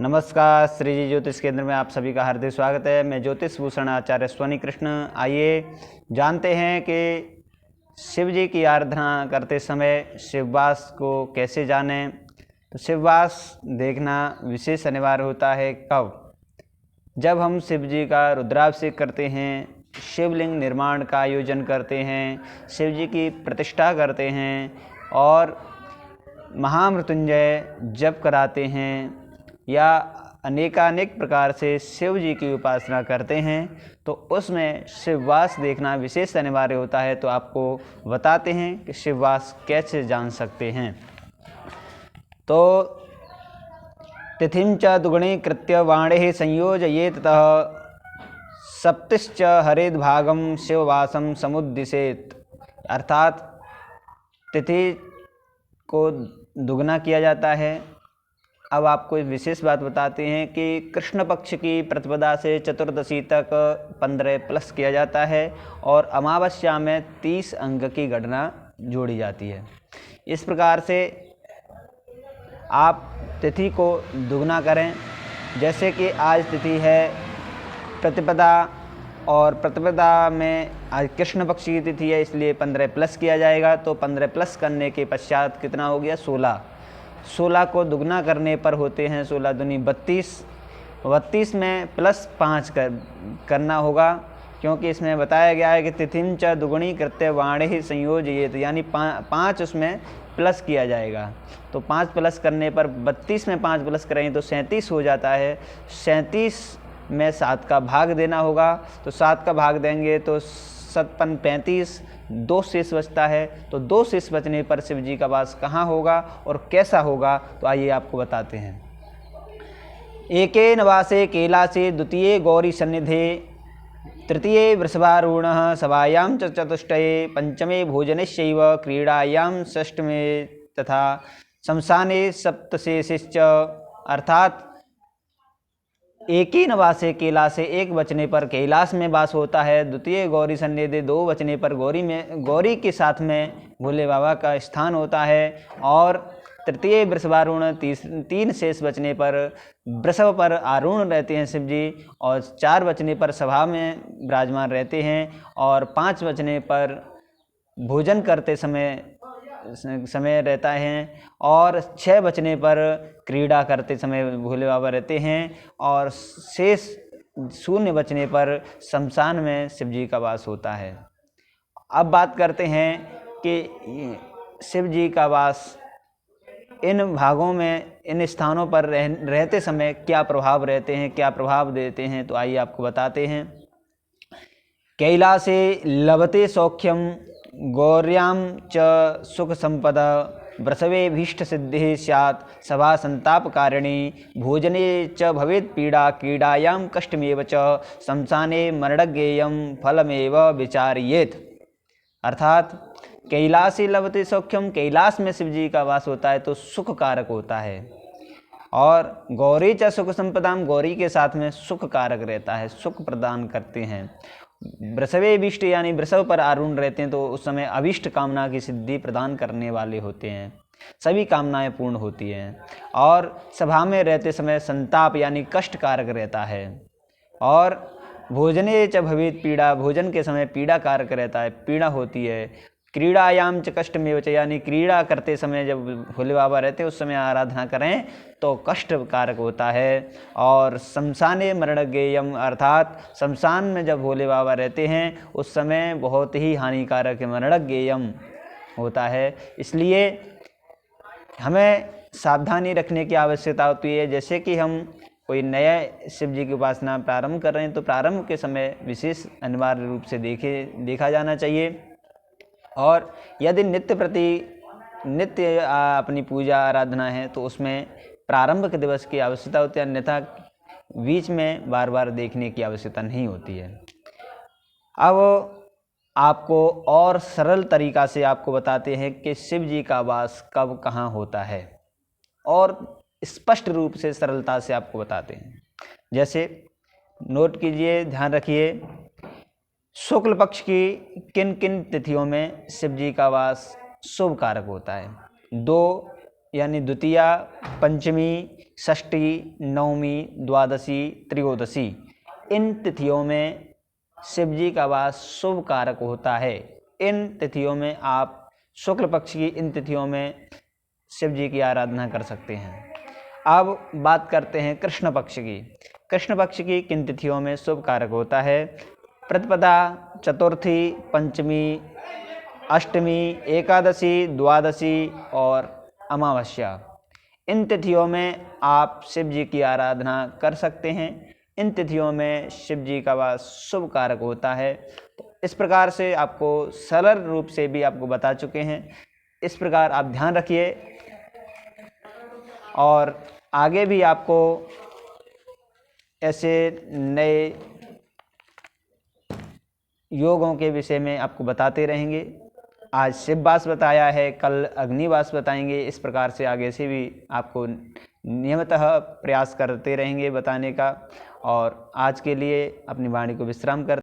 नमस्कार, श्री जी ज्योतिष केंद्र में आप सभी का हार्दिक स्वागत है। मैं ज्योतिष भूषण आचार्य स्वनी कृष्ण। आइए जानते हैं कि शिव जी की आराधना करते समय शिववास को कैसे जानें। तो शिववास देखना विशेष अनिवार्य होता है कब? जब हम शिव जी का रुद्राभिषेक करते हैं, शिवलिंग निर्माण का आयोजन करते हैं, शिव जी की प्रतिष्ठा करते हैं और महामृत्युंजय जप कराते हैं या अनेकानेक प्रकार से शिव जी की उपासना करते हैं, तो उसमें शिववास देखना विशेष अनिवार्य होता है। तो आपको बताते हैं कि शिववास कैसे जान सकते हैं। तो तिथिं च दुगुणीकृत्य वाणेः संयोजयेत् ततः सप्तिश्च हरेद्भागं शिववासं समुद्दिशेत्। अर्थात तिथि को दुगना किया जाता है। अब आपको एक विशेष बात बताते हैं कि कृष्ण पक्ष की प्रतिपदा से चतुर्दशी तक 15 प्लस किया जाता है और अमावस्या में 30 अंक की गणना जोड़ी जाती है। इस प्रकार से आप तिथि को दुगना करें। जैसे कि आज तिथि है प्रतिपदा और प्रतिपदा में आज कृष्ण पक्ष की तिथि है, इसलिए 15 प्लस किया जाएगा। तो 15 प्लस करने के पश्चात कितना हो गया? 16 को दुगना करने पर होते हैं 16 दूनी 32। 32 में प्लस 5 करना होगा, क्योंकि इसमें बताया गया है कि तिथिं च दुगुणी कृत्य वाणेः संयोजयेत्, यानी 5 उसमें प्लस किया जाएगा। तो 5 प्लस करने पर 32 में 5 प्लस करेंगे तो 37 हो जाता है। 37 में 7 का भाग देना होगा। तो 7 का भाग देंगे तो 7 35, 2 शेष बचता है। तो 2 शेष बचने पर शिव जी का वास कहाँ होगा और कैसा होगा? तो आइए आपको बताते हैं। एकेन वासे कैलासे, द्वितीये गौरी सन्निधे, तृतीये वृषभारूढ़ः, सभायां च चतुष्टये, पंचमे भोजनस्यैव, क्रीडायां षष्ठमे तथा शमशाने सप्तशेषश्च। अर्थात एक ही नवासे कैलासे, एक बचने पर कैलाश में वास होता है। द्वितीय गौरी सन्निधि, 2 बचने पर गौरी के साथ में भोले बाबा का स्थान होता है। और तृतीय वृषभारूढ़, 3 शेष बचने पर वृषभ पर आरूढ़ रहते हैं शिव जी, और 4 बचने पर सभा में विराजमान रहते हैं, और 5 बचने पर भोजन करते समय रहता है, और 6 बचने पर क्रीड़ा करते समय भोले बाबा रहते हैं, और शेष 0 बचने पर शमशान में शिव जी का वास होता है। अब बात करते हैं कि शिव जी का वास इन भागों में, इन स्थानों पर रहते समय क्या प्रभाव रहते हैं, क्या प्रभाव देते हैं। तो आइए आपको बताते हैं। कैलासे लभते सौख्यम, गौर्यां च सुख संपदा, वृषभे भीष्ट सिद्धिः स्यात्, सभा संतापकारिणी, भोजने च भवेत् पीड़ा, क्रीडायां कष्टमेव च, शमशाने मरणज्ञेयं फलमेव विचार्येत्। अर्थात कैलासे लभते सौख्यम, कैलाश में शिव जी का वास होता है तो सुख कारक होता है। और गौरी च सुख संपदाम, गौरी के साथ में सुख कारक रहता है, सुख प्रदान करते हैं। वृषभे अभीष्ट, यानी वृषभ पर आरूढ़ रहते हैं तो उस समय अभीष्ट कामना की सिद्धि प्रदान करने वाले होते हैं, सभी कामनाएं पूर्ण होती हैं। और सभा में रहते समय संताप यानी कष्ट कारक रहता है। और भोजने च भवेत् पीड़ा, भोजन के समय पीड़ा कारक रहता है, पीड़ा होती है। क्रीड़ायाम च कष्टमेव च, यानी क्रीड़ा करते समय जब भोले बाबा रहते हैं उस समय आराधना करें तो कष्ट कारक होता है। और शमशाने मरणज्ञेयम, अर्थात शमशान में जब भोले बाबा रहते हैं उस समय बहुत ही हानिकारक मरणज्ञेयम होता है। इसलिए हमें सावधानी रखने की आवश्यकता होती है। जैसे कि हम कोई नया शिव जी की उपासना प्रारंभ कर रहे हैं तो प्रारंभ के समय विशेष अनिवार्य रूप से देखा जाना चाहिए। और यदि नित्य अपनी पूजा आराधना है तो उसमें प्रारंभ के दिवस की आवश्यकता होती है, अन्यथा बीच में बार बार देखने की आवश्यकता नहीं होती है। अब आपको और सरल तरीका से आपको बताते हैं कि शिव जी का वास कब कहाँ होता है, और स्पष्ट रूप से सरलता से आपको बताते हैं। जैसे नोट कीजिए, ध्यान रखिए, शुक्ल पक्ष की किन किन तिथियों में शिव जी का वास शुभ कारक होता है। 2, यानी द्वितीया, पंचमी, षष्ठी, नवमी, द्वादशी, त्रयोदशी, इन तिथियों में शिव जी का वास शुभ कारक होता है। इन तिथियों में आप शुक्ल पक्ष की इन तिथियों में शिव जी की आराधना कर सकते हैं। अब बात करते हैं कृष्ण पक्ष की। कृष्ण पक्ष की किन तिथियों में शुभ कारक होता है? प्रतिपदा, चतुर्थी, पंचमी, अष्टमी, एकादशी, द्वादशी और अमावस्या। इन तिथियों में आप शिव जी की आराधना कर सकते हैं। इन तिथियों में शिव जी का वास शुभ कारक होता है। तो इस प्रकार से आपको सरल रूप से भी आपको बता चुके हैं। इस प्रकार आप ध्यान रखिए और आगे भी आपको ऐसे नए योगों के विषय में आपको बताते रहेंगे। आज शिववास बताया है, कल अग्निवास बताएंगे। इस प्रकार से आगे से भी आपको नियमितः प्रयास करते रहेंगे बताने का। और आज के लिए अपनी वाणी को विश्राम कर